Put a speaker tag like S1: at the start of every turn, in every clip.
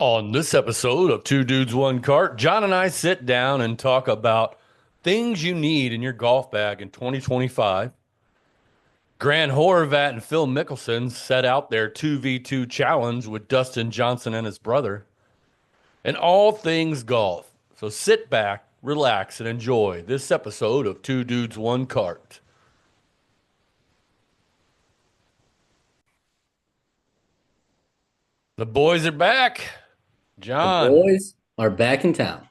S1: On this episode of Two Dudes, One Cart, John and I sit down and talk about things you need in your golf bag in 2025. Grant Horvat and Phil Mickelson set out their 2v2 challenge with Dustin Johnson and his brother, and all things golf. So sit back, relax, and enjoy this episode of Two Dudes, One Cart. The boys are back.
S2: The
S1: John,
S2: boys are back in town.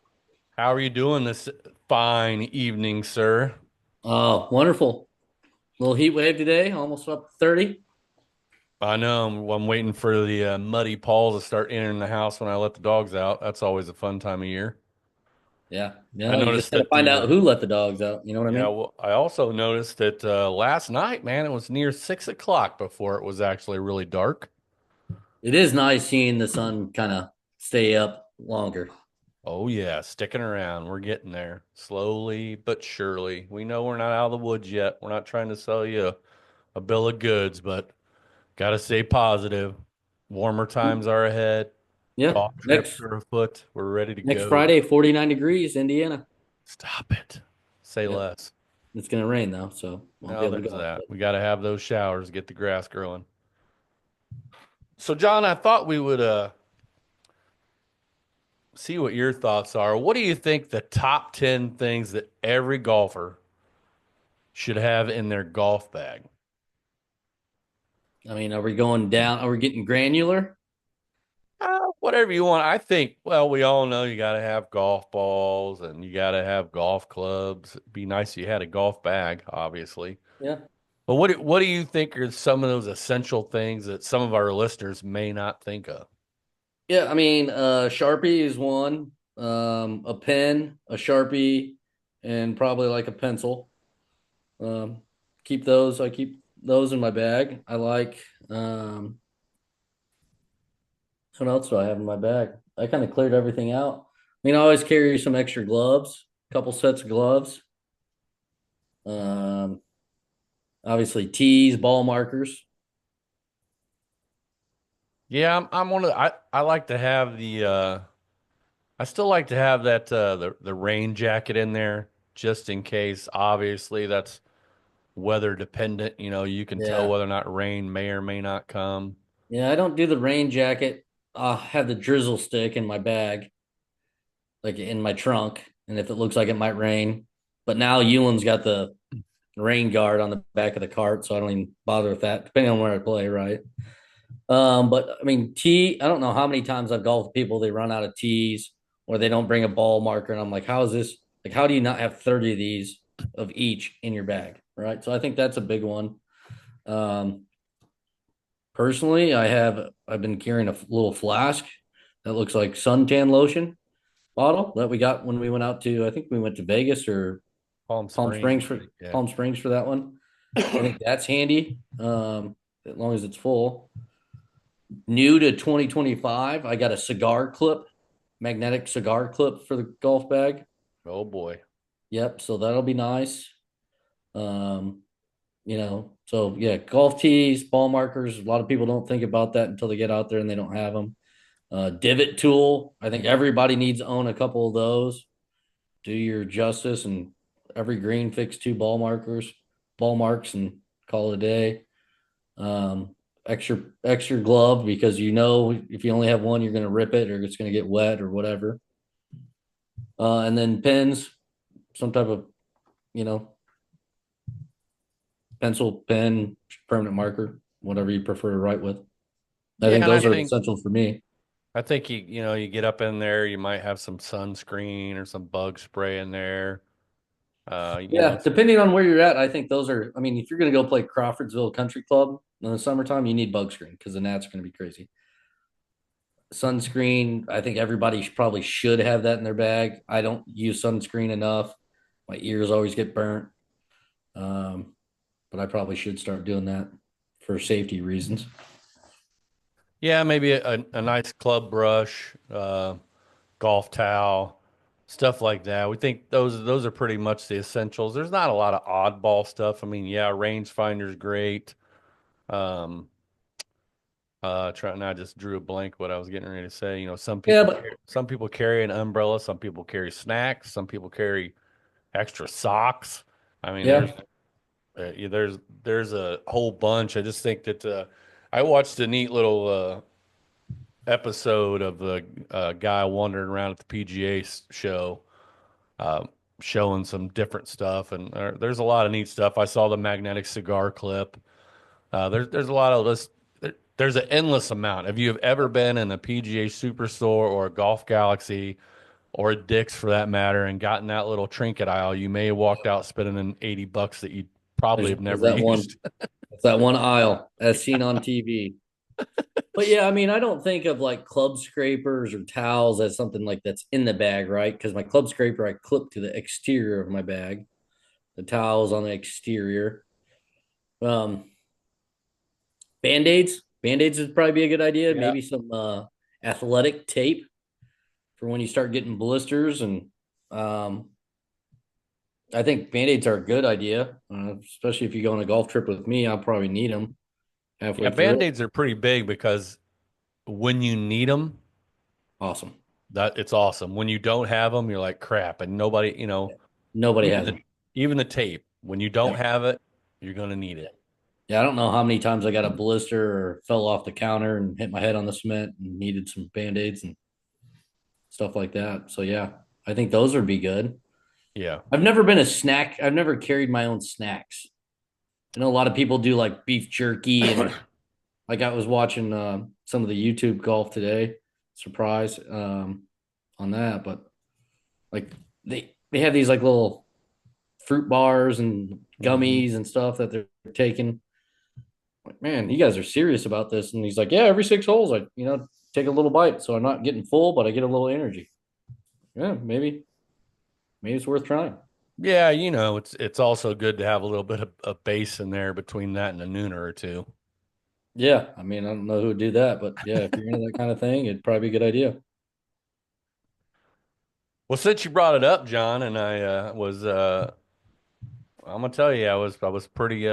S1: how are you doing this fine evening, sir?
S2: Oh, wonderful. Little heat wave today, almost up to 30.
S1: I know. I'm waiting for the muddy paws to start entering the house when I let the dogs out. That's always a fun time of year.
S2: Yeah.
S1: I
S2: You just
S1: noticed
S2: got to
S1: that
S2: find out who let the dogs out. You know what I
S1: yeah,
S2: mean?
S1: well, I also noticed that last night, man, it was near 6 o'clock before it was actually really dark.
S2: It is nice seeing the sun kind of stay up longer.
S1: Oh, yeah, sticking around. We're getting there slowly but surely. We know we're not out of the woods yet. We're not trying to sell you a bill of goods, but got to stay positive. Warmer times are ahead.
S2: Yeah.
S1: Golf trips are afoot. We're ready to
S2: Next
S1: go.
S2: Friday, 49 degrees, Indiana.
S1: Stop it. Say
S2: Yep.
S1: less.
S2: It's going to rain though, so I'll be
S1: No,
S2: able to
S1: there's
S2: go.
S1: that. We got to have those showers, get the grass growing. So, John, I thought we would see what your thoughts are. What do you think the top 10 things that every golfer should have in their golf bag?
S2: I mean, are we going down? Are we getting granular?
S1: Whatever you want. I think, well, we all know you got to have golf balls and you got to have golf clubs. It'd be nice if you had a golf bag, obviously.
S2: Yeah.
S1: But what do you think are some of those essential things that some of our listeners may not think of?
S2: Yeah. I mean, Sharpie is one, a pen, a Sharpie, and probably like a pencil. Um, keep those. I keep those in my bag. I like. What else do I have in my bag? I kind of cleared everything out. I mean, I always carry some extra gloves, a couple sets of gloves. Um, obviously tees, ball markers.
S1: Yeah, I'm one of I like to have the I still like to have that the rain jacket in there just in case. Obviously, that's weather dependent. You know, you can tell
S2: Yeah,
S1: whether or not rain may or may not come.
S2: yeah. I don't do the rain jacket. I have the drizzle stick in my bag, like in my trunk, and if it looks like it might rain. But now Ewan's got the rain guard on the back of the cart, so I don't even bother with that. Depending on where I play, right? But I mean, I don't know how many times I've golfed with people, they run out of tees or they don't bring a ball marker. And I'm like, how is this? Like, how do you not have 30 of these of each in your bag? Right. So I think that's a big one. Um, personally, I've been carrying a little flask that looks like suntan lotion bottle that we got when we went out to, I think we went to Vegas or
S1: Palm Springs, I think, yeah.
S2: Palm Springs for that one. I think that's handy. As long as it's full. New to 2025, I got a cigar clip, magnetic cigar clip for the golf bag.
S1: Oh boy.
S2: Yep, so that'll be nice. Um, so yeah, golf tees, ball markers. A lot of people don't think about that until they get out there and they don't have them. Divot tool. I think everybody needs to own a couple of those. Do your justice and every green fix two ball marks, and call it a day. Extra glove because if you only have one, you're going to rip it or it's going to get wet or whatever. And then pens, some type of you know pencil, pen, permanent marker, whatever you prefer to write with. I
S1: Yeah,
S2: think
S1: and I
S2: those are
S1: think
S2: essential for me.
S1: you get up in there, you might have some sunscreen or some bug spray in there.
S2: Yeah, depending on where you're at, I think those are. I mean, if you're going to go play Crawfordsville Country Club in the summertime, you need bug screen because the gnats are going to be crazy. Sunscreen, I think everybody probably should have that in their bag. I don't use sunscreen enough. My ears always get burnt. Um, but I probably should start doing that for safety reasons.
S1: yeah, maybe a nice club brush, golf towel, stuff like that. We think those are pretty much the essentials. There's not a lot of oddball stuff. I mean, yeah, rangefinder's great. Um, Trying, I just drew a blank what I was getting ready to say. You know,
S2: Yeah, but
S1: some people carry an umbrella, some people carry snacks, some people carry extra socks. I mean,
S2: yeah,
S1: yeah, there's a whole bunch. I just think that I watched a neat little episode of the guy wandering around at the PGA show, uh, showing some different stuff, and there's a lot of neat stuff. I saw the magnetic cigar clip. There's a lot of this. There's an endless amount. If you have ever been in a PGA Superstore or a Golf Galaxy or a Dick's for that matter and gotten that little trinket aisle, you may have walked out spending an $80 that you probably have
S2: there's
S1: never
S2: that one.
S1: used.
S2: It's that one aisle as seen on TV. But yeah, I mean, I don't think of like club scrapers or towels as something like that's in the bag, right? Because my club scraper I clip to the exterior of my bag. The towels on the exterior. Um, Band-aids. Band-aids would probably be a good idea.
S1: Yeah.
S2: Maybe some athletic tape for when you start getting blisters. And um, I think band-aids are a good idea, especially if you go on a golf trip with me. I'll probably need them
S1: Yeah,
S2: halfway through.
S1: Band-Aids are pretty big because when you need them,
S2: Awesome.
S1: that it's awesome. When you don't have them, you're like crap, and nobody, you know,
S2: Nobody
S1: even
S2: has
S1: the
S2: them.
S1: even the tape. When you don't
S2: Yeah.
S1: have it, you're gonna need it.
S2: Yeah, I don't know how many times I got a blister or fell off the counter and hit my head on the cement and needed some band-aids and stuff like that. So yeah, I think those would be good.
S1: Yeah.
S2: I've never been a snack. I've never carried my own snacks. I know a lot of people do like beef jerky and like I was watching some of the YouTube golf today. Surprise on that, but like they have these like little fruit bars and
S1: Mhm.
S2: gummies and stuff that they're taking. Like, man, you guys are serious about this. And he's like, yeah, every 6 holes, I take a little bite, so I'm not getting full, but I get a little energy. Yeah, maybe it's worth trying.
S1: Yeah, you know, it's also good to have a little bit of a base in there between that and a nooner or two.
S2: Yeah, I mean, I don't know who would do that, but yeah, if you're into that kind of thing, it'd probably be a good idea.
S1: Well, since you brought it up, John, and I I'm gonna tell you, I was pretty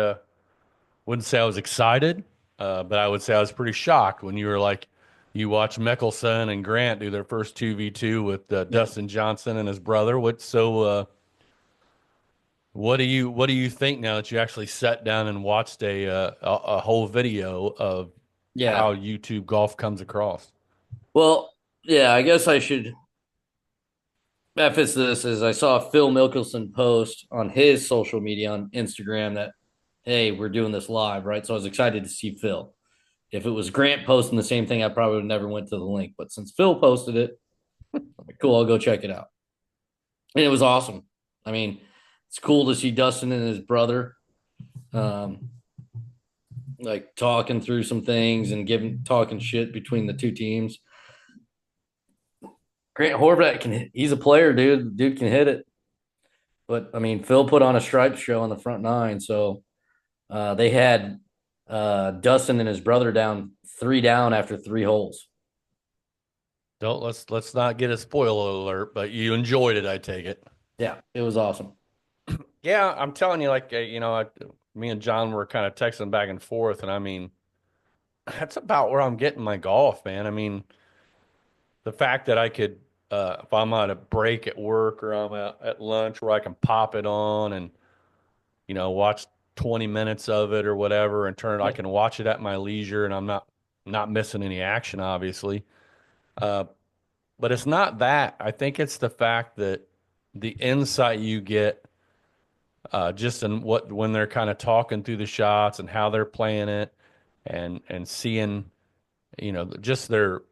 S1: wouldn't say I was excited, but I would say I was pretty shocked when you were like, you watched Mickelson and Grant do their first 2v2 with
S2: Yeah.
S1: Dustin Johnson and his brother. What do you think now that you actually sat down and watched a whole video of
S2: Yeah.
S1: how YouTube golf comes across?
S2: Well, yeah, I guess I should preface this as I saw Phil Mickelson post on his social media on Instagram that, hey, we're doing this live, right? So I was excited to see Phil. If it was Grant posting the same thing, I probably would never went to the link. But since Phil posted it, I'm like, cool, I'll go check it out. And it was awesome. I mean, it's cool to see Dustin and his brother um, like talking through some things and giving talking shit between the two teams. Grant Horvat he's a player, dude. Dude can hit it. But I mean, Phil put on a stripes show on the front nine, so they had Dustin and his brother down 3 down after 3 holes.
S1: Don't let's not get a spoiler alert, but you enjoyed it, I take it.
S2: Yeah, it was awesome.
S1: Yeah, I'm telling you, like me and John were kind of texting back and forth, and I mean, that's about where I'm getting my golf, man. I mean, the fact that I could, if I'm on a break at work or I'm at lunch, where I can pop it on and watch 20 minutes of it or whatever, and I
S2: Yeah,
S1: can watch it at my leisure, and I'm not missing any action, obviously. Uh, but it's not that. I think it's the fact that the insight you get just in what when they're kind of talking through the shots and how they're playing it and seeing just their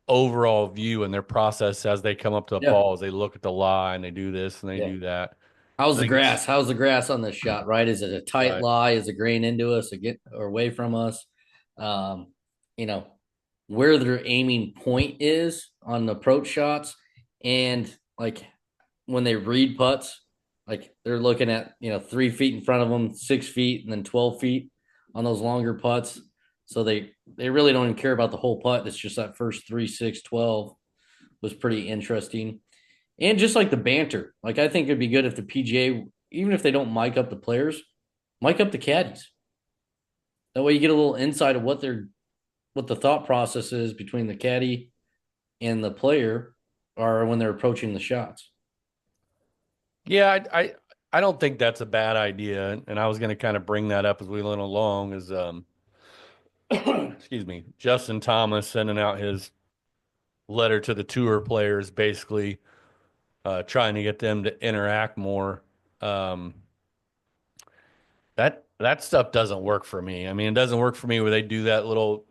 S1: overall view and their process as they come up to the
S2: yeah,
S1: ball, as they look at the lie and they do this and they
S2: yeah.
S1: do that. I
S2: How's the
S1: think it's
S2: grass? How's the grass on this shot? Right? Is it a tight
S1: right.
S2: lie? Is it grain into us or get or away from us? Um, you know, where their aiming point is on the approach shots, and like when they read putts, like they're looking at 3 feet in front of them, 6 feet, and then 12 feet on those longer putts. So they really don't even care about the whole putt. It's just that first 3, 6, 12 was pretty interesting. And just like the banter, like I think it'd be good if the PGA, even if they don't mic up the players, mic up the caddies. That way you get a little insight of what the thought process is between the caddy and the player are when they're approaching the shots.
S1: Yeah, I don't think that's a bad idea, and I was going to kind of bring that up as we went along. Is excuse me, Justin Thomas sending out his letter to the tour players, basically trying to get them to interact more. Um, that stuff doesn't work for me. I mean, it doesn't work for me where they do that little.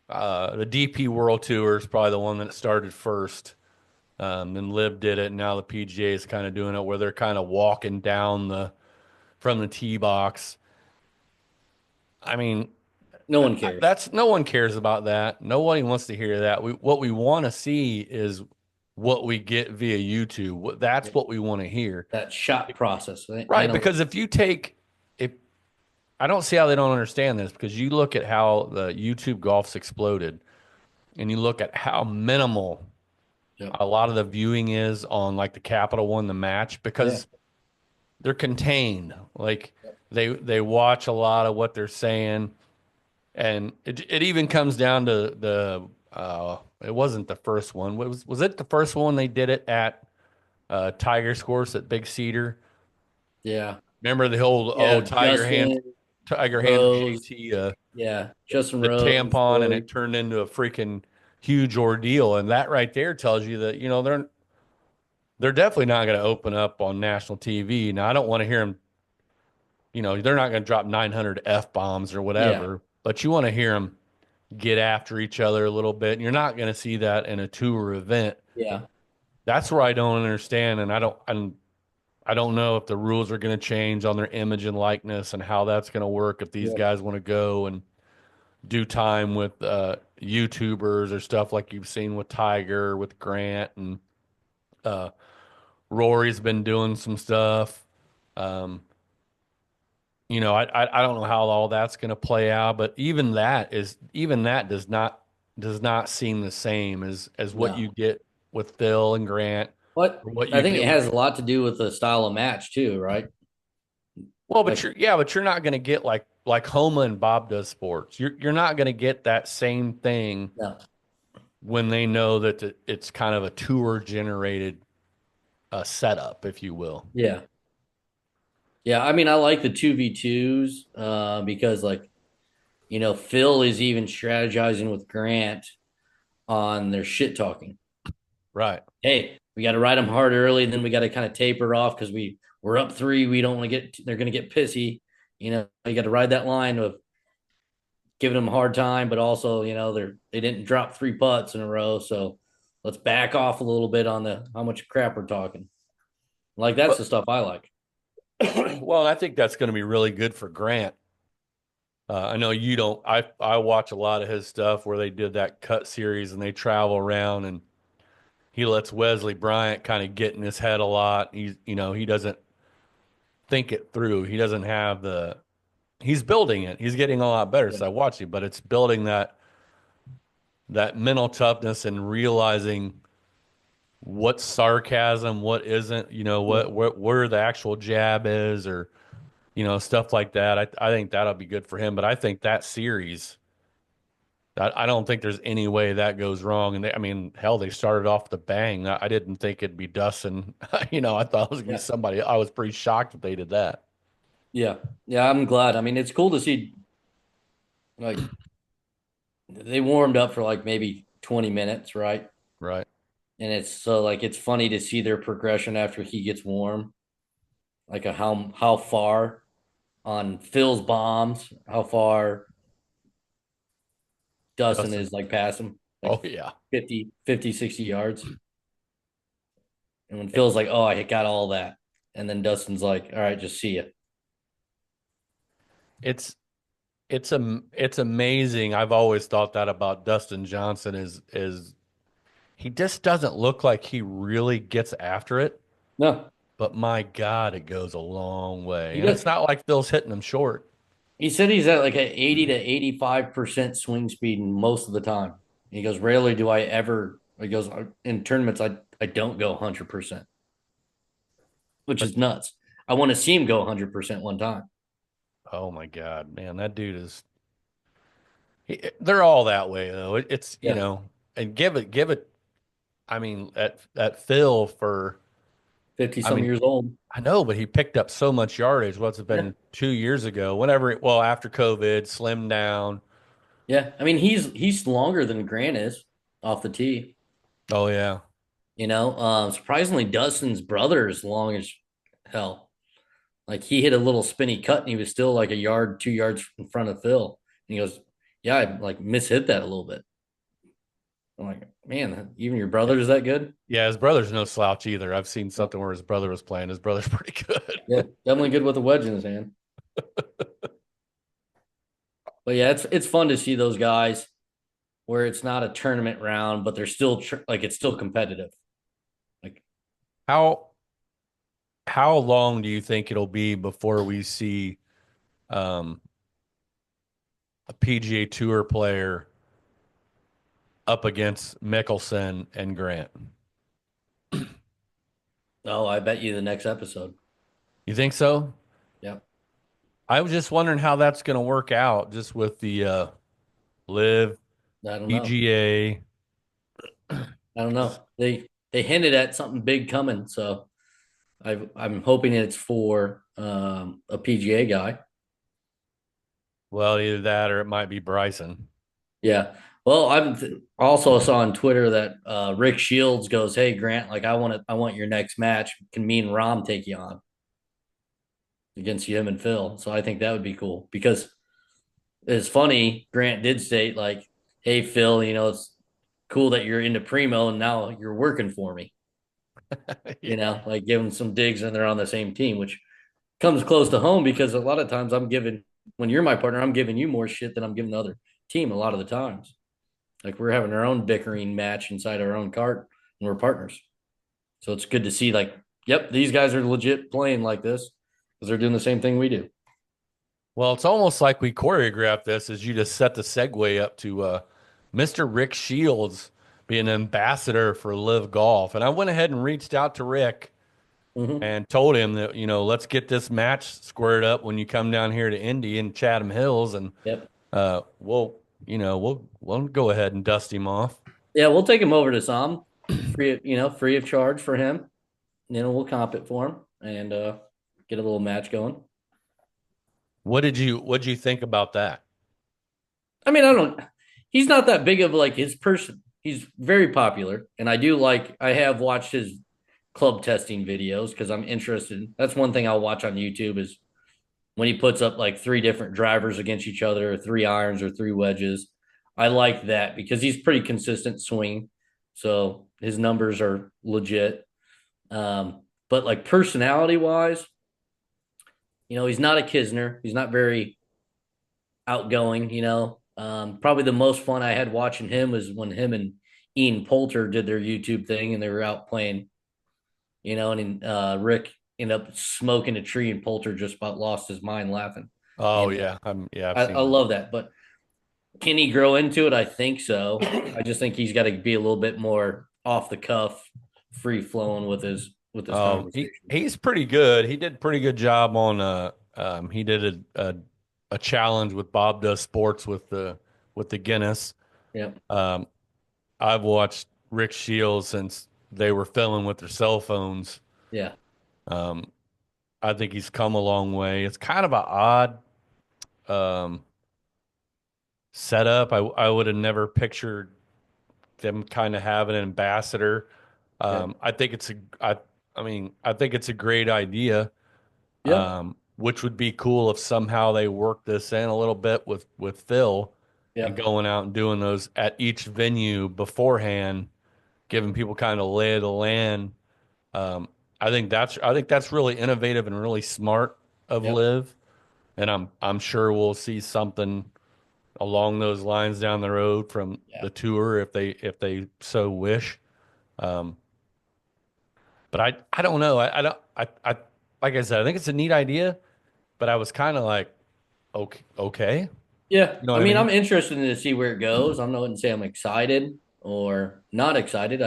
S1: The DP World Tour is probably the one that started first. Then Liv did it, and now the PGA is kind of doing it where they're kind of walking down the from the tee box. I mean,
S2: No one cares.
S1: that's no one cares about that. Nobody wants to hear that. What we want to see is what we get via YouTube. That's what we want to hear.
S2: That shot process. They
S1: Right,
S2: know.
S1: because if I don't see how they don't understand this because you look at how the YouTube golf's exploded and you look at how minimal
S2: Yeah.
S1: a lot of the viewing is on like the Capital One, the match,
S2: Yeah.
S1: because they're contained. Like they watch a lot of what they're saying. And it even comes down to the it wasn't the first one. Was it the first one they did it at Tiger's course at Big Cedar?
S2: Yeah.
S1: Remember the whole
S2: Yeah. Justin
S1: Tiger handed
S2: Rose.
S1: JT
S2: Yeah. Justin
S1: the
S2: Rose.
S1: tampon and
S2: Rory.
S1: it turned into a freaking huge ordeal. And that right there tells you that, they're definitely not going to open up on national TV. Now I don't want to hear them, they're not going to drop 900 F bombs or
S2: Yeah.
S1: whatever, but you want to hear them get after each other a little bit. And you're not going to see that in a tour event.
S2: Yeah.
S1: That's where I don't understand. And I don't know if the rules are going to change on their image and likeness and how that's going to work if these
S2: Yeah.
S1: guys want to go and do time with YouTubers or stuff like you've seen with Tiger, with Grant, and uh, Rory's been doing some stuff. Um, I don't know how all that's going to play out, but even that does not seem the same as what
S2: No.
S1: you get with Phil and Grant,
S2: But
S1: or what
S2: I
S1: you
S2: think
S1: get
S2: it
S1: with.
S2: has a lot to do with the style of match too, right?
S1: Well, but
S2: Like,
S1: you're not going to get like Homa and Bob does sports. You're not going to get that same thing
S2: no.
S1: when they know that it's kind of a tour generated setup, if you will.
S2: Yeah. Yeah. I mean, I like the 2v2s because, like, Phil is even strategizing with Grant on their shit talking.
S1: Right.
S2: Hey, we got to ride them hard early, and then we got to kind of taper off because we're up three. We don't want to get, they're going to get pissy. You got to ride that line of giving them a hard time, but also, they didn't drop three putts in a row. So let's back off a little bit on the how much crap we're talking. Like, that's
S1: But
S2: the stuff I like.
S1: well, I think that's going to be really good for Grant. I know you don't. I watch a lot of his stuff where they did that cut series and they travel around and he lets Wesley Bryant kind of get in his head a lot. He doesn't think it through. He doesn't have he's building it. He's getting a lot better.
S2: Yeah.
S1: So I watch it, but it's building that mental toughness and realizing what's sarcasm, what isn't,
S2: Yeah.
S1: where the actual jab is, or stuff like that. I think that'll be good for him. But I think that series, I don't think there's any way that goes wrong. And I mean, hell, they started off the bang. I didn't think it'd be Dustin. I thought it was gonna be
S2: Yeah.
S1: somebody. I was pretty shocked that they did that.
S2: Yeah. Yeah. I'm glad. I mean, it's cool to see, like, they warmed up for like maybe 20 minutes, right?
S1: Right.
S2: And it's so, like, it's funny to see their progression after he gets warm, like how far on Phil's bombs, how far Dustin
S1: Dustin.
S2: is like past him,
S1: Oh
S2: like
S1: yeah.
S2: 50, 60 yards. And when Phil's like, oh, I got all that. And then Dustin's like, all right, just see you.
S1: It's it's amazing. I've always thought that about Dustin Johnson is he just doesn't look like he really gets after it,
S2: No,
S1: but my God, it goes a long way.
S2: he
S1: And it's
S2: does.
S1: not like Phil's hitting him short.
S2: He said he's at like an 80 to 85% swing speed most of the time. He goes, rarely do I ever, he goes, in tournaments, I don't go 100%, which
S1: But
S2: is nuts. I want to see him go 100% one time.
S1: oh my God, man, that dude is They're all that way though. It's
S2: Yeah.
S1: and give it. I mean, at Phil for
S2: 50
S1: I
S2: some
S1: mean,
S2: years old.
S1: I know, but he picked up so much yardage. What's it
S2: Yeah.
S1: been 2 years ago? Whenever well after COVID, slimmed down.
S2: Yeah. I mean, he's longer than Grant is off the tee.
S1: Oh yeah.
S2: Surprisingly, Dustin's brother is long as hell. Like he hit a little spinny cut and he was still like a yard, 2 yards in front of Phil. And he goes, "Yeah, I like mishit that a little bit." I'm like, "Man, even your brother is that good?"
S1: Yeah, his brother's no slouch either. I've seen something where his brother was playing. His brother's pretty good.
S2: Yeah, definitely good with a wedge in his hand. But yeah, it's fun to see those guys where it's not a tournament round, but they're still like it's still competitive. Like,
S1: How how long do you think it'll be before we see um, a PGA Tour player up against Mickelson and Grant?
S2: oh, I bet you the next episode.
S1: You think so?
S2: Yep.
S1: I was just wondering how that's going to work out, just with the Live
S2: I don't know.
S1: PGA.
S2: I don't know. They hinted at something big coming, so I'm hoping it's for a PGA guy.
S1: Well, either that or it might be Bryson.
S2: Yeah. Well, also saw on Twitter that Rick Shields goes, "Hey Grant, like I want your next match. Can me and Rom take you on against him and Phil?" So I think that would be cool because it's funny. Grant did state like, "Hey Phil, it's cool that you're into primo and now you're working for me."
S1: Yeah.
S2: Like give them some digs and they're on the same team, which comes close to home because a lot of times when you're my partner, I'm giving you more shit than I'm giving the other team a lot of the times. Like we're having our own bickering match inside our own cart and we're partners. So it's good to see like, yep, these guys are legit playing like this because they're doing the same thing we do.
S1: Well, it's almost like we choreographed this as you just set the segue up to Mr. Rick Shields being an ambassador for Live Golf. And I went ahead and reached out to Rick
S2: Mm-hmm.
S1: and told him that, let's get this match squared up when you come down here to Indy and Chatham Hills. And
S2: Yep.
S1: we'll go ahead and dust him off.
S2: Yeah, we'll take him over to Sam, free of charge for him. We'll comp it for him and get a little match going.
S1: What'd you think about that?
S2: I mean, I don't. He's not that big of like his person. He's very popular, and I do like. I have watched his club testing videos because I'm interested. That's one thing I'll watch on YouTube is when he puts up like three different drivers against each other, or three irons or three wedges. I like that because he's pretty consistent swing, so his numbers are legit. But like personality wise, he's not a Kisner. He's not very outgoing. Probably the most fun I had watching him was when him and Ian Poulter did their YouTube thing and they were out playing. And Rick ended up smoking a tree and Poulter just about lost his mind laughing.
S1: Oh
S2: And
S1: yeah, I've
S2: I
S1: seen that.
S2: love that. But can he grow into it? I think so. I just think he's got to be a little bit more off the cuff, free flowing with his conversation.
S1: He's pretty good. He did a pretty good job on he did a challenge with Bob Does Sports with the Guinness.
S2: Yeah.
S1: Um, I've watched Rick Shields since they were filming with their cell phones.
S2: Yeah.
S1: Um, I think he's come a long way. It's kind of an odd um, setup. I would have never pictured them kind of having an ambassador.
S2: Yeah.
S1: I think it's a I mean I think it's a great idea.
S2: Yeah.
S1: Which would be cool if somehow they work this in a little bit with Phil and
S2: Yeah.
S1: going out and doing those at each venue beforehand, giving people kind of lay of the land. Um, I think that's really innovative and really smart of
S2: Yep.
S1: Live, and I'm sure we'll see something along those lines down the road from
S2: Yeah.
S1: the tour if they so wish. Um, but I don't know. I don't I like I said, I think it's a neat idea, but I was kind of like, okay.
S2: Yeah.
S1: You know
S2: I
S1: what I
S2: mean,
S1: mean?
S2: I'm interested to see where it goes. I'm not going to say I'm excited or not excited.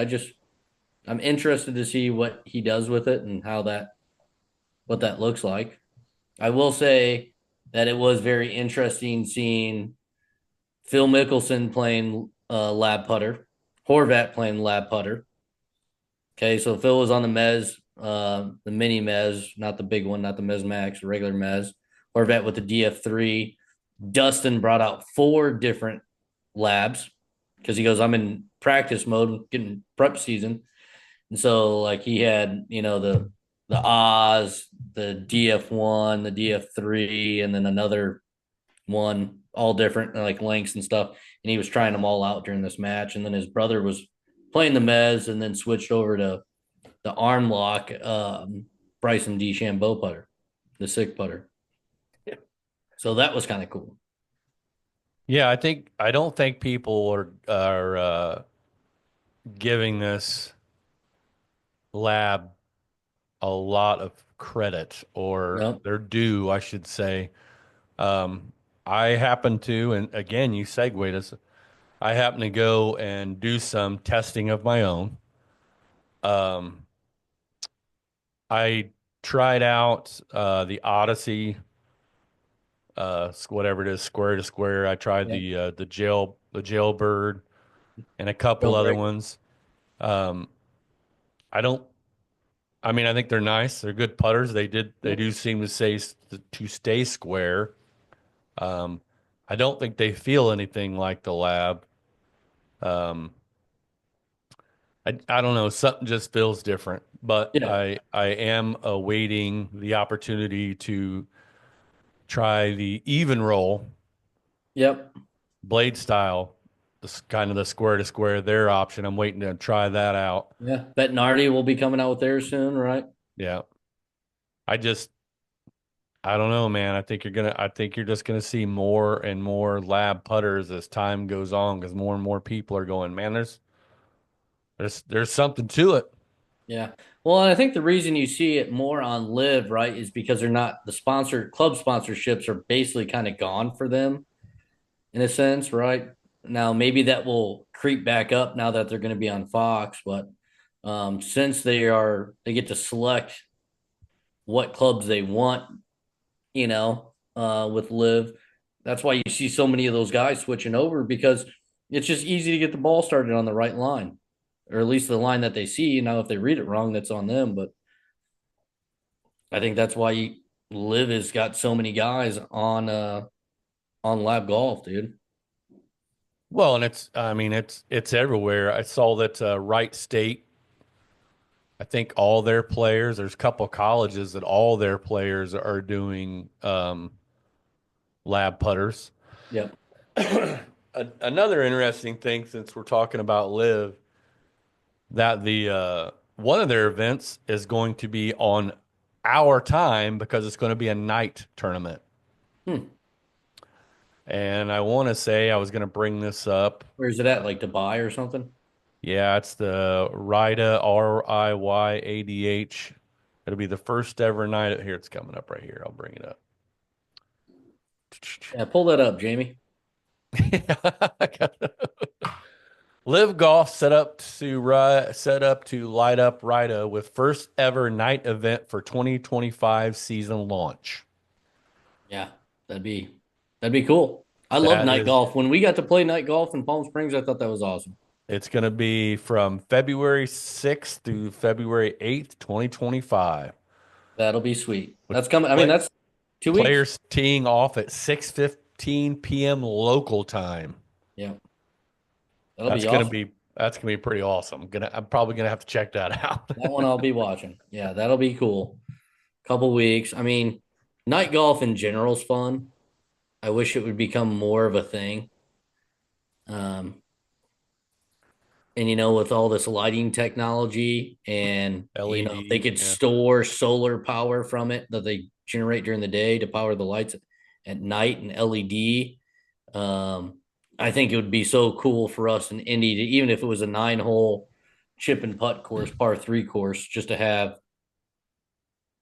S2: I'm interested to see what he does with it and what that looks like. I will say that it was very interesting seeing Phil Mickelson playing lab putter, Horvat playing lab putter. Okay, so Phil was on the Mez, the mini Mez, not the big one, not the Mez Max, the regular Mez. Horvat with the DF3. Dustin brought out four different labs because he goes, I'm in practice mode, getting prep season. And so like he had, the Oz, the DF1, the DF3, and then another one, all different like lengths and stuff. And he was trying them all out during this match. And then his brother was playing the Mez and then switched over to the arm lock Bryson DeChambeau putter, the sick putter. So that was kind of cool.
S1: Yeah, I don't think people are giving this lab a lot of credit or
S2: Yep.
S1: their due, I should say. Um, I happen to, and again, you segued us. I happen to go and do some testing of my own. Um, I tried out the Odyssey, whatever it is, square to square. I tried
S2: Yep.
S1: the jailbird, and a couple
S2: Real
S1: other
S2: break.
S1: ones. Um, I don't. I mean, I think they're nice. They're good putters. They
S2: Yep.
S1: do seem to stay square. Um, I don't think they feel anything like the lab. Um, I don't know. Something just feels different. But
S2: Yeah.
S1: I am awaiting the opportunity to try the even roll
S2: Yep.
S1: blade style, this kind of the square to square, their option. I'm waiting to try that out.
S2: Yeah. Bettinardi will be coming out with theirs soon, right?
S1: Yeah. I just I don't know, man. I think you're just gonna see more and more lab putters as time goes on because more and more people are going, man, there's something to it.
S2: Yeah. Well, and I think the reason you see it more on Live, right, is because they're not the sponsor club sponsorships are basically kind of gone for them in a sense, right? Now maybe that will creep back up now that they're going to be on Fox, but since they get to select what clubs they want, with Live, that's why you see so many of those guys switching over because it's just easy to get the ball started on the right line, or at least the line that they see. Now, if they read it wrong, that's on them. But I think that's why Live has got so many guys on Lab Golf, dude.
S1: Well, and I mean, it's everywhere. I saw that Wright State, I think all their players, there's a couple of colleges that all their players are doing lab putters.
S2: Yep.
S1: Another interesting thing, since we're talking about Live, that the one of their events is going to be on our time because it's going to be a night tournament.
S2: Hmm.
S1: And I want to say I was going to bring this up.
S2: Where is it at? Like Dubai or something?
S1: Yeah, it's the RIDA, RIYADH. It'll be the first ever night. Here, it's coming up right here. I'll bring it up.
S2: Yeah, pull that up, Jamie.
S1: Live Golf set up to light up RIDA with first ever night event for 2025 season launch.
S2: Yeah, that'd be that'd be cool. I love
S1: That
S2: night
S1: is,
S2: golf. When we got to play night golf in Palm Springs, I thought that was awesome.
S1: it's going to be from February 6th through February 8th, 2025.
S2: That'll be sweet.
S1: With
S2: That's coming. I mean,
S1: play,
S2: that's 2 weeks.
S1: players teeing off at 6:15 p.m. local time.
S2: Yeah, that'll be awesome.
S1: That's gonna be pretty awesome. I'm probably gonna have to check that out.
S2: That one I'll be watching. Yeah, that'll be cool. Couple weeks. I mean, night golf in general is fun. I wish it would become more of a thing. Um, and with all this lighting technology, and if they
S1: LED,
S2: could
S1: yeah.
S2: store solar power from it that they generate during the day to power the lights at night and LED. I think it would be so cool for us in Indy to, even if it was a 9 hole chip and putt course, par 3 course, just to have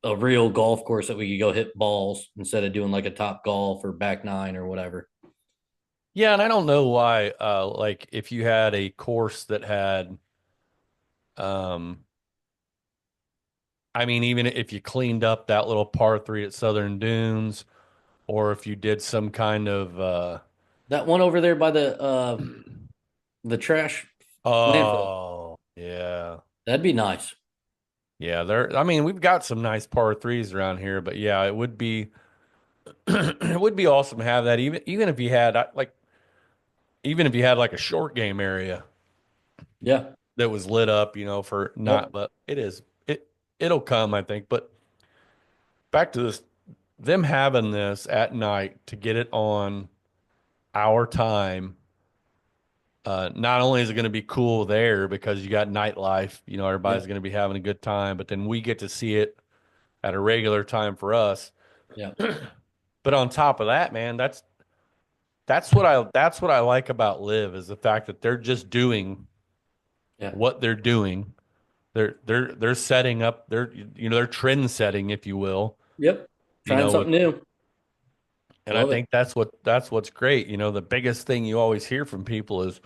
S2: a real golf course that we could go hit balls instead of doing like a Top Golf or back nine or whatever.
S1: Yeah, and I don't know why, like if you had a course that had, um, I mean, even if you cleaned up that little par three at Southern Dunes, or if you did some kind of
S2: That one over there by the trash landfill.
S1: Oh, yeah.
S2: That'd be nice.
S1: Yeah, I mean, we've got some nice par threes around here, but yeah, it would be it would be awesome to have that even if you had like even if you had like a short game area
S2: Yeah.
S1: that was lit up, for not,
S2: Yep.
S1: but it'll come, I think. But back to this, them having this at night to get it on our time. Not only is it going to be cool there because you got nightlife, everybody's
S2: Yep.
S1: going to be having a good time, but then we get to see it at a regular time for us.
S2: Yep.
S1: But on top of that, man, that's what I like about Live is the fact that they're just doing
S2: Yeah.
S1: what they're doing. They're setting up, they're trend setting, if you will,
S2: Yep.
S1: you
S2: Trying
S1: know, with
S2: something new.
S1: and I
S2: Love it.
S1: think that's what's great. The biggest thing you always hear from people is,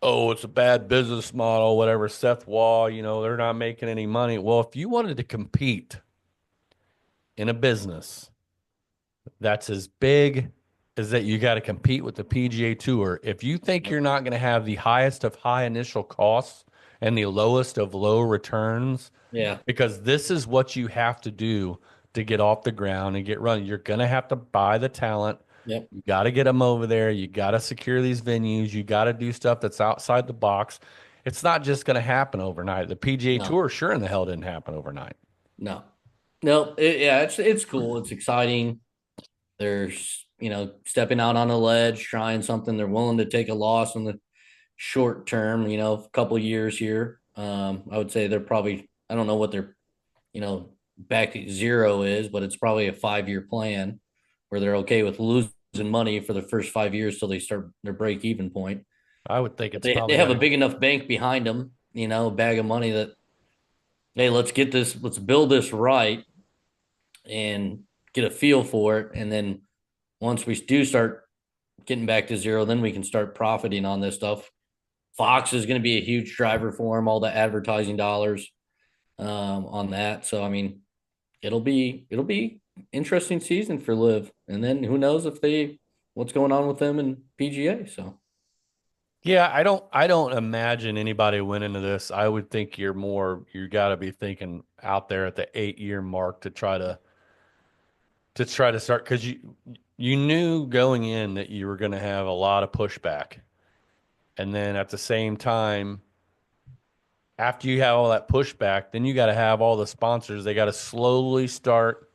S1: oh, it's a bad business model, whatever. Seth Waugh, they're not making any money. Well, if you wanted to compete in a business that's as big as that, you got to compete with the PGA Tour. If you think
S2: Yep.
S1: you're not going to have the highest of high initial costs and the lowest of low returns,
S2: Yeah.
S1: because this is what you have to do to get off the ground and get running. You're going to have to buy the talent.
S2: Yep.
S1: You got to get them over there. You got to secure these venues. You got to do stuff that's outside the box. It's not just going to happen overnight. The PGA
S2: No.
S1: Tour sure in the hell didn't happen overnight.
S2: No. No. Yeah. It's cool. It's exciting. There's stepping out on a ledge, trying something. They're willing to take a loss in the short term. A couple of years here. I would say they're probably. I don't know what their back at zero is, but it's probably a 5-year plan where they're okay with losing money for the first 5 years till they start their break even point.
S1: I would think
S2: But
S1: it's
S2: they
S1: probably
S2: have a
S1: like,
S2: big enough bank behind them, a bag of money that hey, let's build this right and get a feel for it, and then once we do start getting back to zero, then we can start profiting on this stuff. Fox is going to be a huge driver for them, all the advertising dollars on that. So I mean, it'll be interesting season for Live, and then who knows if they what's going on with them and PGA. So
S1: yeah, I don't imagine anybody winning to this. I would think you got to be thinking out there at the 8 year mark to try to start, because you knew going in that you were going to have a lot of pushback. And then at the same time, after you have all that pushback, then you got to have all the sponsors. They got to slowly start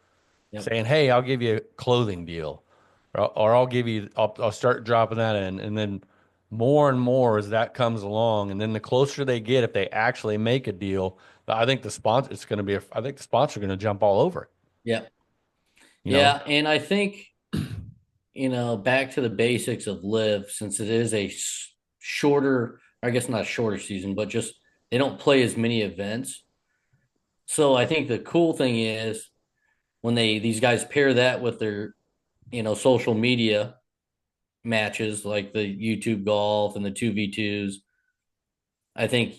S2: yep,
S1: saying, "Hey, I'll give you a clothing deal, or I'll start dropping that in." And then more and more as that comes along, and then the closer they get, if they actually make a deal, I think the sponsor it's going to be. I think the sponsor going to jump all over it.
S2: yep,
S1: You know,
S2: yeah, and I think back to the basics of Live, since it is a shorter, I guess not shorter season, but just they don't play as many events. So I think the cool thing is when these guys pair that with their social media matches like the YouTube golf and the 2v2s. I think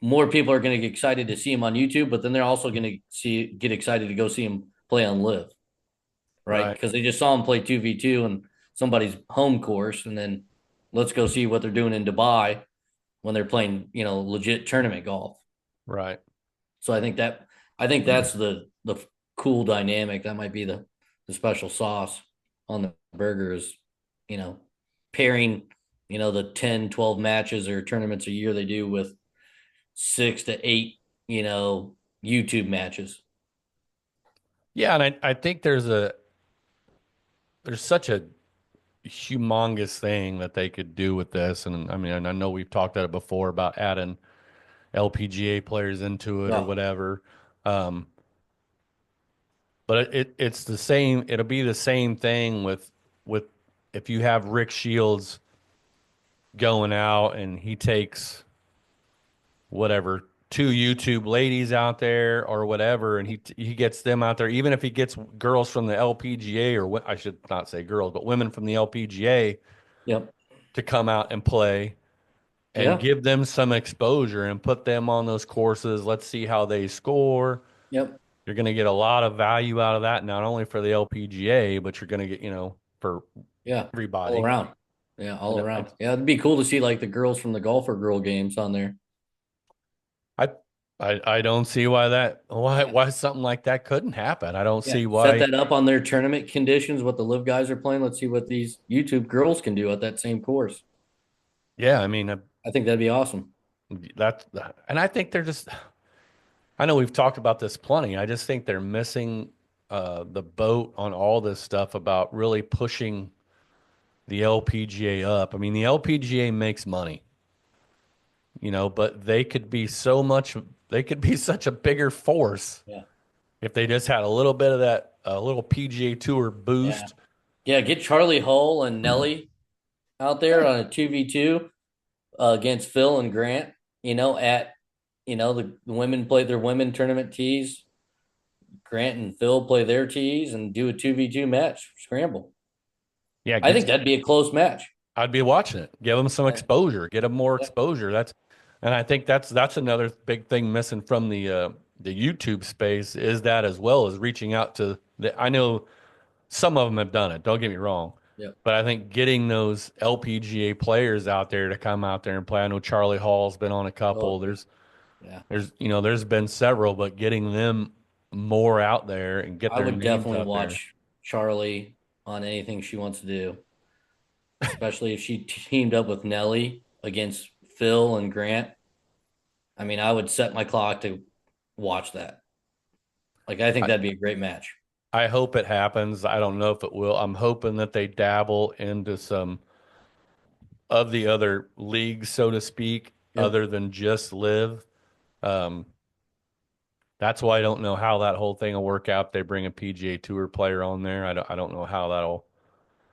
S2: more people are going to get excited to see him on YouTube, but then they're also going to get excited to go see him play on Live, right?
S1: right,
S2: Because they just saw him play 2v2 and somebody's home course, and then let's go see what they're doing in Dubai when they're playing legit tournament golf.
S1: right.
S2: So I think that's the cool dynamic. That might be the special sauce on the burger is, you know, pairing, the 10, 12 matches or tournaments a year they do with 6 to 8, YouTube matches.
S1: Yeah, and I think there's such a humongous thing that they could do with this, and I mean, and I know we've talked about it before about adding LPGA players into it or
S2: Yeah.
S1: whatever. Um, but it's the same. It'll be the same thing with if you have Rick Shields going out and he takes whatever two YouTube ladies out there or whatever, and he gets them out there. Even if he gets girls from the LPGA, or I should not say girls, but women from the LPGA
S2: Yep.
S1: to come out and play and
S2: Yeah.
S1: give them some exposure and put them on those courses. Let's see how they score.
S2: Yep.
S1: You're going to get a lot of value out of that, not only for the LPGA, but you're going to get, for
S2: Yeah, all
S1: everybody.
S2: around. Yeah, all
S1: And
S2: around. Yeah, it'd be cool to see like the girls from the golfer girl games on there.
S1: I, I don't see
S2: Yeah.
S1: why something like that couldn't happen. I don't
S2: Yeah.
S1: see
S2: Set
S1: why.
S2: that up on their tournament conditions, what the live guys are playing. Let's see what these YouTube girls can do at that same course.
S1: Yeah, I mean
S2: I think that'd be awesome.
S1: that's and I think they're just. I know we've talked about this plenty. I just think they're missing the boat on all this stuff about really pushing the LPGA up. I mean, the LPGA makes money, but they could be such a bigger force
S2: Yeah.
S1: if they just had a little bit of that, a little PGA Tour
S2: Yeah.
S1: boost.
S2: Yeah. Get Charlie Hull and Nelly out there on a 2v2 against Phil and Grant, at, the women play their women tournament tees. Grant and Phil play their tees and do a 2v2 match, scramble.
S1: Yeah,
S2: I think that'd be a close match.
S1: I'd be watching it. Give them some
S2: Yeah.
S1: exposure. Get them more
S2: Yeah.
S1: exposure. And I think that's another big thing missing from the YouTube space is that as well as reaching out to I know some of them have done it. Don't get me wrong,
S2: Yeah.
S1: but I think getting those LPGA players out there to come out there and play. I know Charlie Hall's been on a couple.
S2: Oh, yeah.
S1: There's been several, but getting them more out there and get
S2: I
S1: their
S2: would
S1: names
S2: definitely
S1: out there.
S2: watch Charlie on anything she wants to do, especially if she teamed up with Nelly against Phil and Grant. I mean, I would set my clock to watch that. Like, I think that'd be a great match.
S1: I hope it happens. I don't know if it will. I'm hoping that they dabble into some of the other leagues, so to speak,
S2: Yep.
S1: other than just live. Um, that's why I don't know how that whole thing will work out. They bring a PGA Tour player on there. I don't know how that'll.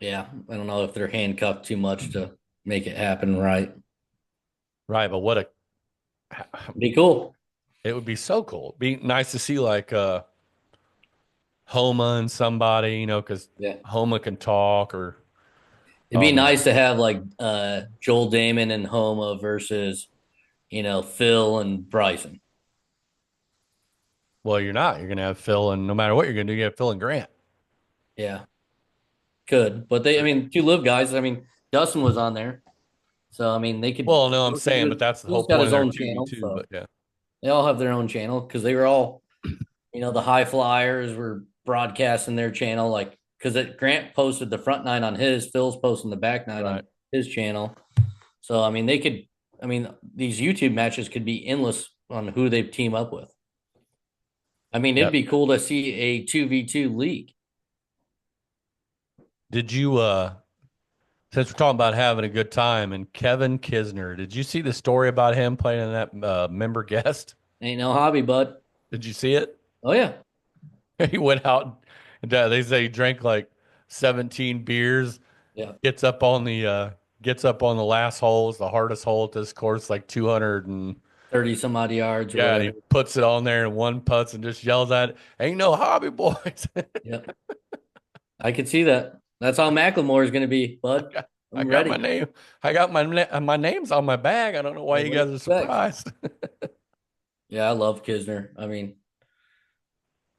S2: Yeah. I don't know if they're handcuffed too much to make it happen right.
S1: Right, but
S2: Be cool.
S1: it would be so cool. It'd be nice to see like Homa and somebody, because
S2: Yeah.
S1: Homa can talk or
S2: It'd be
S1: um
S2: nice to have like Joel Damon and Homa versus, Phil and Bryson.
S1: well, you're not. You're gonna have Phil, and no matter what you're gonna do, you have Phil and Grant.
S2: Yeah. Could. But I mean, two live guys. I mean, Dustin was on there. So I mean they could
S1: Well, no, I'm saying, but that's the whole
S2: Phil's got
S1: point of
S2: his
S1: their
S2: own
S1: two v
S2: channel,
S1: two.
S2: so
S1: But yeah,
S2: they all have their own channel because they were all, the high flyers were broadcasting their channel, like because Grant posted the front nine on his, Phil's posting the back nine on
S1: right.
S2: his channel. So I mean they could, these YouTube matches could be endless on who they team up with. I mean, it'd
S1: Yep.
S2: be cool to see a 2v2 league.
S1: Did you since we're talking about having a good time and Kevin Kisner, did you see the story about him playing in that member guest?
S2: Ain't no hobby, bud.
S1: Did you see it?
S2: Oh yeah.
S1: He went out and they say he drank like 17 beers,
S2: Yeah.
S1: gets up on the last hole, it's the hardest hole at this course, like 200 and
S2: 30 some odd yards or
S1: yeah, and he
S2: whatever.
S1: puts it on there and one putts and just yells at it, ain't no hobby, boys.
S2: Yep. I could see that. That's how Macklemore is going to be, bud.
S1: I
S2: I'm
S1: got my
S2: ready.
S1: name. I got my name's on my bag. I don't know why
S2: Well,
S1: you
S2: what do
S1: guys
S2: you
S1: are
S2: expect?
S1: surprised.
S2: Yeah, I love Kisner. I mean,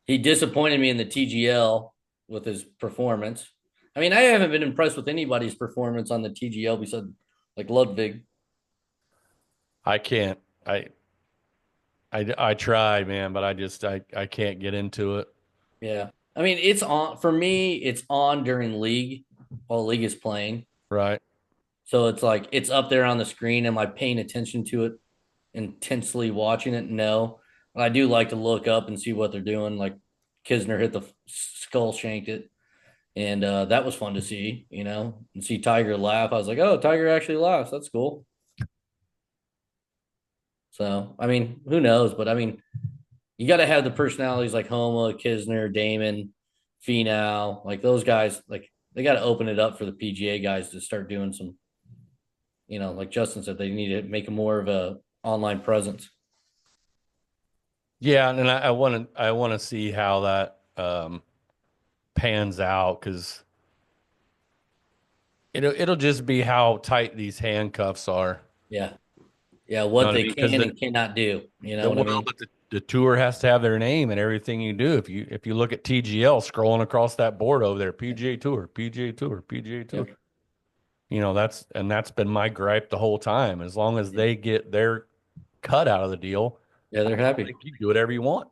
S2: he disappointed me in the TGL with his performance. I mean, I haven't been impressed with anybody's performance on the TGL besides like Ludwig.
S1: I can't. I try, man, but I can't get into it.
S2: Yeah. I mean, it's on for me, it's on during league while league is playing.
S1: Right.
S2: So it's like it's up there on the screen. Am I paying attention to it, intensely watching it? No. But I do like to look up and see what they're doing. Like Kisner hit the skull shanked it. And that was fun to see, and see Tiger laugh. I was like, oh, Tiger actually laughs. That's cool. So, I mean, who knows? But I mean, you got to have the personalities like Homa, Kisner, Damon, Finau, like those guys. Like they got to open it up for the PGA guys to start doing some, like Justin said, they need to make more of a online presence.
S1: Yeah, and I want to see how that pans out because it'll just be how tight these handcuffs are.
S2: Yeah, yeah,
S1: You know
S2: what
S1: what I
S2: they
S1: mean? Because
S2: can and cannot do. You know what I
S1: well,
S2: mean?
S1: the tour has to have their name and everything you do. If you look at TGL scrolling across that board over there, PGA Tour, PGA Tour, PGA
S2: Yeah.
S1: Tour. That's been my gripe the whole time. As long as they get their cut out of the deal,
S2: Yeah, they're happy.
S1: you can do whatever you want.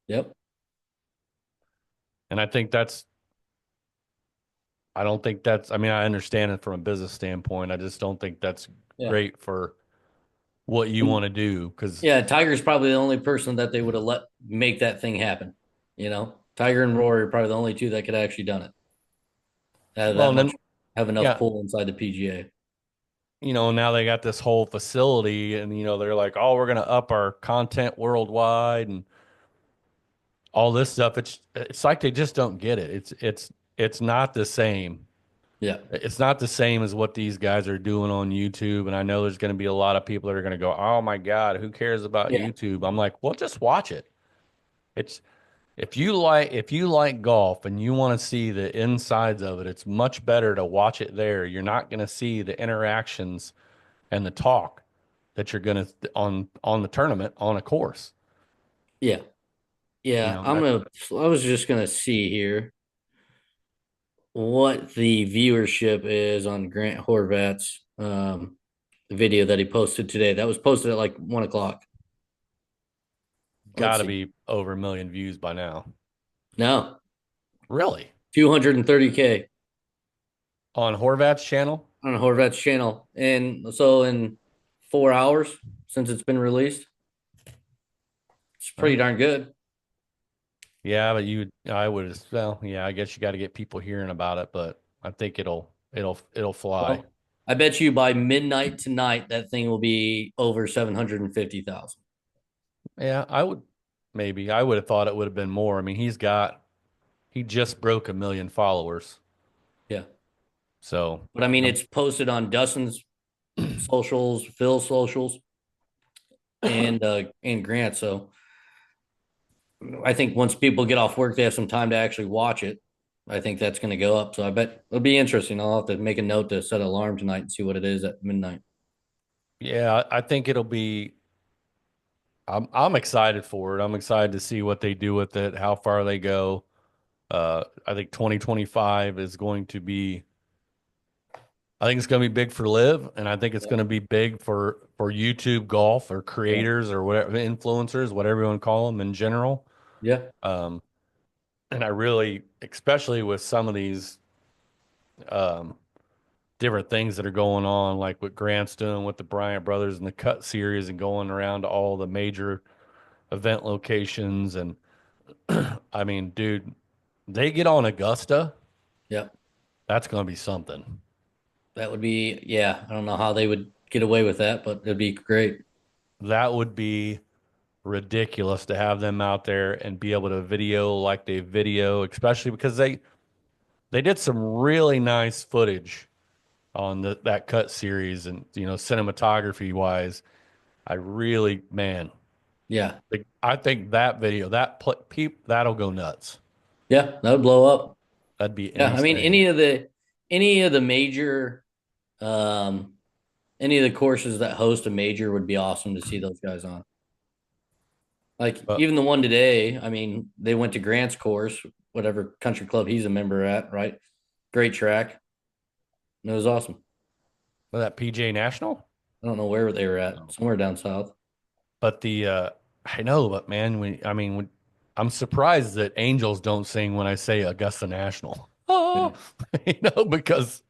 S2: Yep.
S1: And I don't think that's, I mean, I understand it from a business standpoint. I just don't think that's
S2: Yeah.
S1: great for what you want to do. Cause
S2: Yeah, Tiger's probably the only person that they would have let make that thing happen. Tiger and Rory are probably the only two that could actually done it. Have
S1: well,
S2: that
S1: and
S2: much
S1: then,
S2: have enough
S1: yeah,
S2: pull inside the PGA.
S1: now they got this whole facility and, they're like, oh, we're going to up our content worldwide and all this stuff. It's like they just don't get it. It's not the same.
S2: Yeah.
S1: It's not the same as what these guys are doing on YouTube. And I know there's going to be a lot of people that are going to go, oh my God, who cares about
S2: Yeah.
S1: YouTube? I'm like, well, just watch it. It's if you like golf and you want to see the insides of it, it's much better to watch it there. You're not going to see the interactions and the talk that you're going to on the tournament on a course.
S2: Yeah.
S1: You
S2: Yeah.
S1: know,
S2: I was just gonna see here what the viewership is on Grant Horvat's video that he posted today. That was posted at like 1 o'clock. Let's
S1: got to
S2: see.
S1: be over a million views by now.
S2: No,
S1: Really?
S2: 230K
S1: On Horvat's channel?
S2: on Horvat's channel. And so in 4 hours since it's been released, it's pretty
S1: Well,
S2: darn good.
S1: yeah, but well, yeah, I guess you got to get people hearing about it, but I think it'll fly.
S2: Well, I bet you by midnight tonight that thing will be over 750,000.
S1: Yeah, I would have thought it would have been more. I mean, he just broke a million followers.
S2: Yeah.
S1: So,
S2: But I mean,
S1: um,
S2: it's posted on Dustin's socials, Phil's socials, and Grant. So I think once people get off work, they have some time to actually watch it. I think that's going to go up. So I bet it'll be interesting. I'll have to make a note to set an alarm tonight and see what it is at midnight.
S1: yeah, I think it'll be I'm excited for it. I'm excited to see what they do with it, how far they go. I think 2025 is going to be I think it's going to be big for Live, and I think it's
S2: Yeah.
S1: going to be big for YouTube golf or
S2: Yeah.
S1: creators or whatever influencers, whatever you want to call them in general.
S2: Yeah.
S1: Um, and I really, especially with some of these um, different things that are going on, like what Grant's doing with the Bryant brothers and the Cut series, and going around to all the major event locations. And I mean, dude, they get on Augusta,
S2: Yeah.
S1: that's going to be something.
S2: That would be, yeah. I don't know how they would get away with that, but it'd be great.
S1: That would be ridiculous to have them out there and be able to video like they video, especially because they did some really nice footage on that Cut series, and cinematography wise, I really, man,
S2: Yeah.
S1: I think that video that'll go nuts.
S2: Yeah. That would blow up.
S1: That'd be
S2: Yeah. I mean,
S1: insane.
S2: any of the major, um, any of the courses that host a major would be awesome to see those guys on. Like
S1: But
S2: even the one today, I mean, they went to Grant's course, whatever country club he's a member at, right? Great track. And it was awesome.
S1: that PJ National,
S2: I don't know where they were at, somewhere down south.
S1: but I know, but man, I'm surprised that Angels don't sing when I say Augusta National.
S2: Yeah.
S1: Oh, because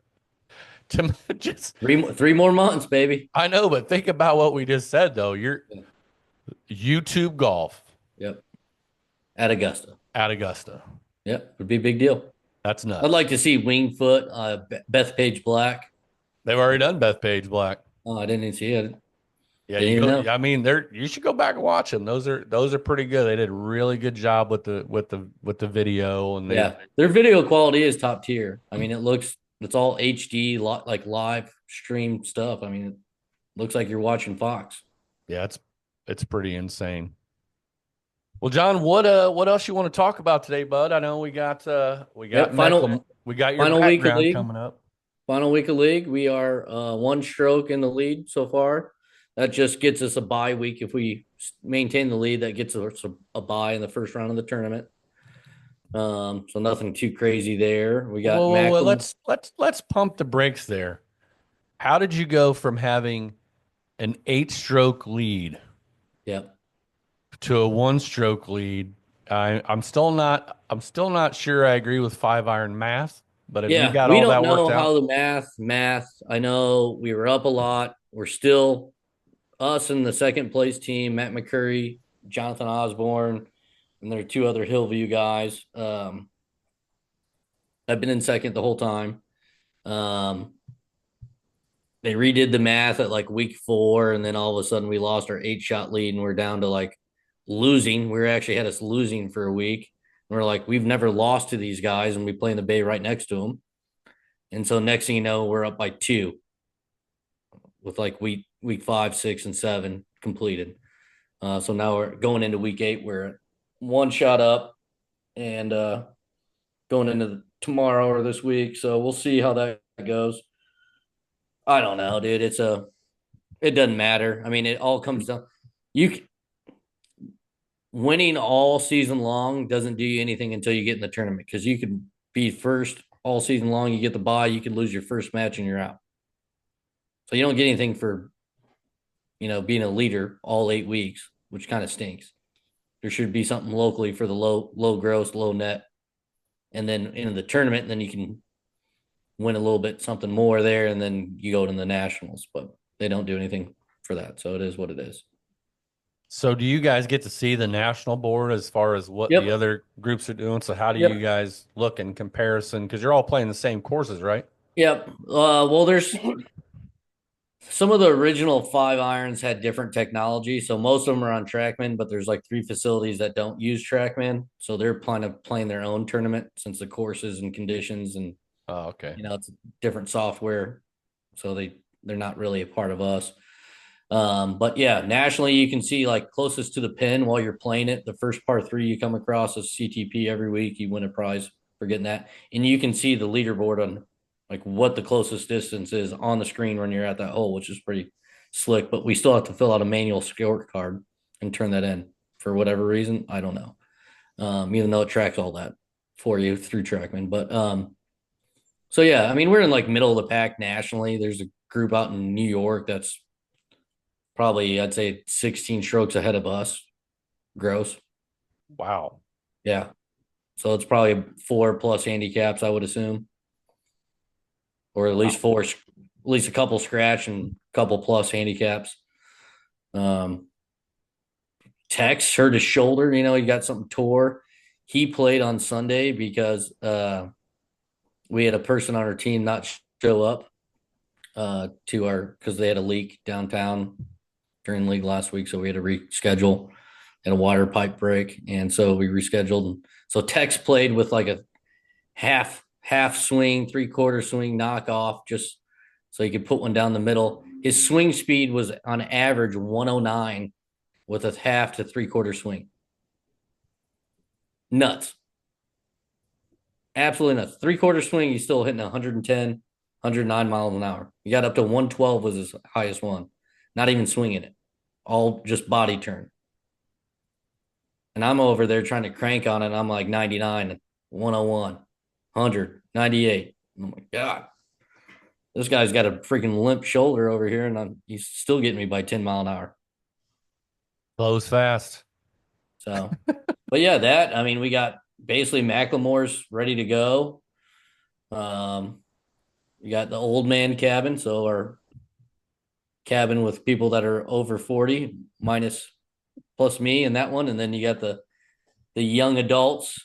S1: just
S2: Three more months, baby.
S1: I know, but think about what we just said though. You're
S2: Yeah.
S1: YouTube golf
S2: Yep. At Augusta.
S1: at Augusta.
S2: Yep. Would be a big deal.
S1: That's
S2: I'd
S1: nuts.
S2: like to see Wingfoot, Beth Page Black.
S1: They've already done Bethpage Black.
S2: Oh, I didn't even see it.
S1: Yeah,
S2: Didn't
S1: you
S2: even
S1: go.
S2: know.
S1: I mean, you should go back and watch them. Those are pretty good. They did a really good job with the video, and
S2: Yeah. Their video quality is top tier. I mean, it's all HD, like live stream stuff. I mean, it looks like you're watching Fox.
S1: yeah, it's pretty insane. Well, John, what else you want to talk about today, bud? I know we got
S2: Yep. Final
S1: we got your
S2: final week of
S1: background
S2: league.
S1: coming up.
S2: Final week of league. We are one stroke in the lead so far. That just gets us a bye week. If we maintain the lead, that gets us a bye in the first round of the tournament. So nothing too crazy there. We got
S1: Whoa, whoa, whoa.
S2: Macklem.
S1: Let's pump the brakes there. How did you go from having an 8-stroke lead
S2: Yep.
S1: to a 1-stroke lead? I'm still not sure I agree with 5-iron math, but have you
S2: Yeah,
S1: got
S2: we
S1: all
S2: don't
S1: that worked
S2: know
S1: out?
S2: how the math. I know we were up a lot. We're still us and the second place team, Matt McCurry, Jonathan Osborne, and there are two other Hillview guys. I've been in second the whole time. Um, they redid the math at like week 4, and then all of a sudden we lost our 8-shot lead, and we're down to like losing. We actually had us losing for a week. And we're like, we've never lost to these guys, and we play in the Bay right next to them. And so next thing you know, we're up by 2 with like week 5, 6, and 7 completed. So now we're going into week 8. We're 1 shot up, and going into tomorrow or this week. So we'll see how that goes. I don't know, dude. It doesn't matter. I mean, it all comes down. You winning all season long doesn't do you anything until you get in the tournament, because you could be first all season long. You get the bye, you could lose your first match, and you're out. So you don't get anything for being a leader all 8 weeks, which kind of stinks. There should be something locally for the low gross, low net, and then into the tournament, and then you can win a little bit something more there, and then you go to the nationals. But they don't do anything for that, so it is what it is.
S1: So do you guys get to see the national board as far as what the
S2: Yep.
S1: other groups are doing? So how do you
S2: Yep.
S1: guys look in comparison? Because you're all playing the same courses, right?
S2: Yep. Well, there's some of the original 5-irons had different technology, so most of them are on TrackMan, but there's like 3 facilities that don't use TrackMan, so they're playing their own tournament, since the courses and conditions, and
S1: Oh, okay.
S2: it's different software, so they're not really a part of us. But yeah, nationally, you can see like closest to the pin while you're playing it. The first par 3 you come across is CTP every week. You win a prize for getting that, and you can see the leaderboard on like what the closest distance is on the screen when you're at that hole, which is pretty slick. But we still have to fill out a manual scorecard and turn that in for whatever reason. I don't know. Even though it tracks all that for you through TrackMan, but so yeah, I mean, we're in like middle of the pack nationally. There's a group out in New York that's probably, I'd say, 16 strokes ahead of us gross.
S1: Wow.
S2: Yeah. So it's probably 4 plus handicaps, I would assume, or at least
S1: Wow.
S2: 4, at least a couple scratch and a couple plus handicaps. Um, Tex hurt his shoulder. He got something tore. He played on Sunday because we had a person on our team not show up because they had a leak downtown during the league last week, so we had to reschedule and a water pipe break, and so we rescheduled. So Tex played with like a half swing, 3/4 swing knockoff, just so he could put one down the middle. His swing speed was on average 109 with a half to 3/4 swing. Nuts, absolutely nuts. 3/4 swing, he's still hitting 110, 109 miles an hour. He got up to 112 was his highest one. Not even swinging it, all just body turn. And I'm over there trying to crank on it. I'm like 99, 101, 100, 98. Oh my God. This guy's got a freaking limp shoulder over here, and he's still getting me by 10 mile an hour.
S1: Close fast.
S2: So, but yeah, I mean, we got basically Macklemore's ready to go. Um, we got the old man cabin. So, our cabin with people that are over 40 minus plus me and that one. And then you got the young adults,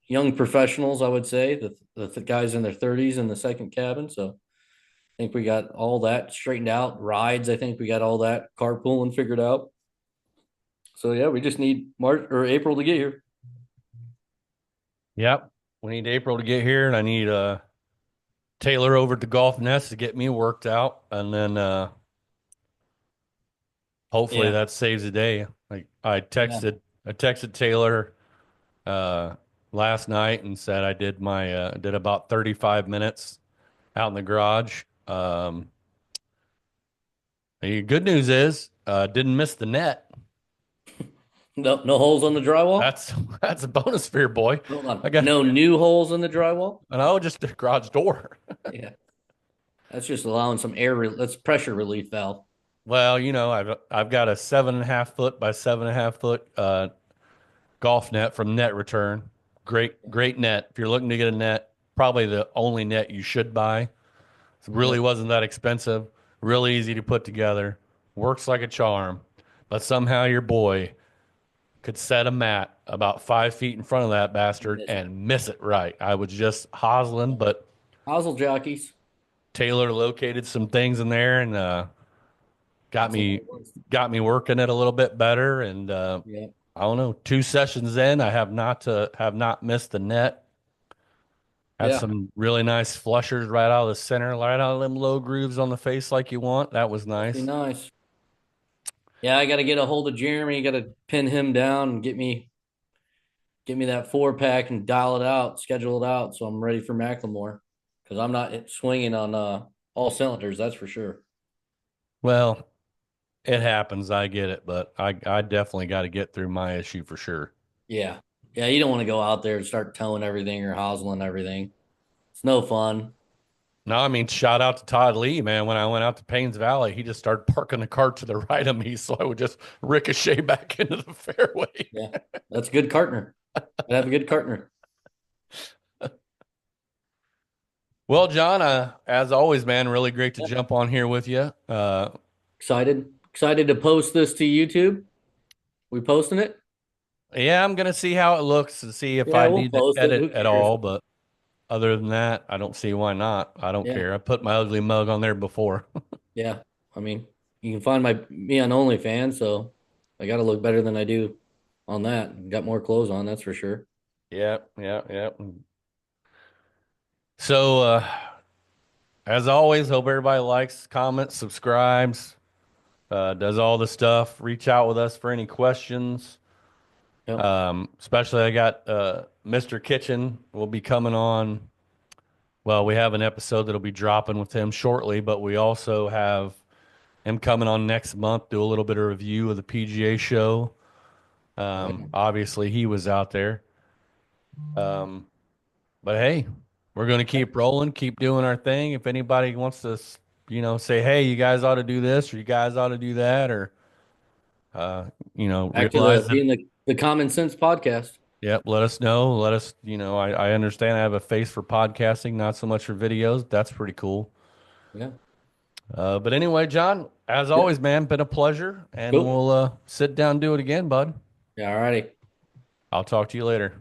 S2: young professionals, I would say, the guys in their 30s in the second cabin. So I think we got all that straightened out. Rides, I think we got all that carpooling figured out. So yeah, we just need March or April to get here.
S1: Yep. We need April to get here, and I need Taylor over at the Golf Nest to get me worked out, and then hopefully
S2: Yeah,
S1: that saves the day. Like
S2: yeah,
S1: I texted Taylor uh, last night and said I did about 35 minutes out in the garage. The good news is Didn't miss the net.
S2: No, no holes on the drywall.
S1: That's that's a bonus for your boy.
S2: Hold on.
S1: I got
S2: No new holes in the drywall.
S1: just the garage door.
S2: Yeah, that's just allowing some air. That's pressure relief valve.
S1: Well, I've got a 7.5 foot by 7.5 foot golf net from Net Return. Great net. If you're looking to get a net, probably the only net you should buy. It really
S2: Yep.
S1: wasn't that expensive. Really easy to put together. Works like a charm. But somehow your boy could set a mat about 5 feet in front of that bastard
S2: Miss it.
S1: and miss it right. I was just hosling, but
S2: Hosel jockeys.
S1: Taylor located some things in there and got
S2: That's what
S1: me
S2: it was.
S1: got me working it a little bit better. And
S2: Yeah.
S1: I don't know, 2 sessions in, I have not missed the net. Had
S2: Yeah.
S1: some really nice flushers right out of the center, right out of them low grooves on the face like you want. That was
S2: Must be
S1: nice.
S2: nice. Yeah, I got to get a hold of Jeremy. Got to pin him down and get me that 4 pack and dial it out, schedule it out, so I'm ready for Macklemore because I'm not swinging on all cylinders. That's for sure.
S1: Well, it happens. I get it, but I definitely got to get through my issue for sure.
S2: Yeah, yeah. You don't want to go out there and start towing everything or hosling everything. It's no fun.
S1: No, I mean, shout out to Todd Lee, man. When I went out to Paynes Valley, he just started parking the cart to the right of me, so I would just ricochet back into the fairway.
S2: Yeah, that's a good partner. I have a good partner.
S1: Well, John, as always, man, really great to
S2: Yeah.
S1: jump on here with you.
S2: Excited to post this to YouTube. We posting it?
S1: Yeah, I'm gonna see how it looks to see if
S2: Yeah,
S1: I
S2: we'll
S1: need to
S2: post it.
S1: edit
S2: Who
S1: at
S2: cares?
S1: all. But other than that, I don't see why not. I don't
S2: Yeah,
S1: care. I put my ugly mug on there before.
S2: yeah. I mean, you can find me on OnlyFans, so I got to look better than I do on that. Got more clothes on, that's for sure.
S1: Yeah, yeah, yeah. So, as always, hope everybody likes, comments, subscribes, does all the stuff. Reach out with us for any questions.
S2: Yep.
S1: Especially I got Mr. Kitchen will be coming on. Well, we have an episode that'll be dropping with him shortly, but we also have him coming on next month, do a little bit of review of the PGA show.
S2: Yeah.
S1: Obviously, he was out there. Um, but hey, we're going to keep rolling, keep doing our thing. If anybody wants to, say, hey, you guys ought to do this or you guys ought to do that, or, uh,
S2: Back to
S1: realize that,
S2: being the common sense podcast.
S1: yep, let us know. Let us, I understand I have a face for podcasting, not so much for videos. That's pretty cool.
S2: Yeah.
S1: But anyway, John, as
S2: Yep.
S1: always, man, been a pleasure, and
S2: Cool.
S1: we'll sit down and do it again, bud.
S2: Yeah. All righty.
S1: I'll talk to you later.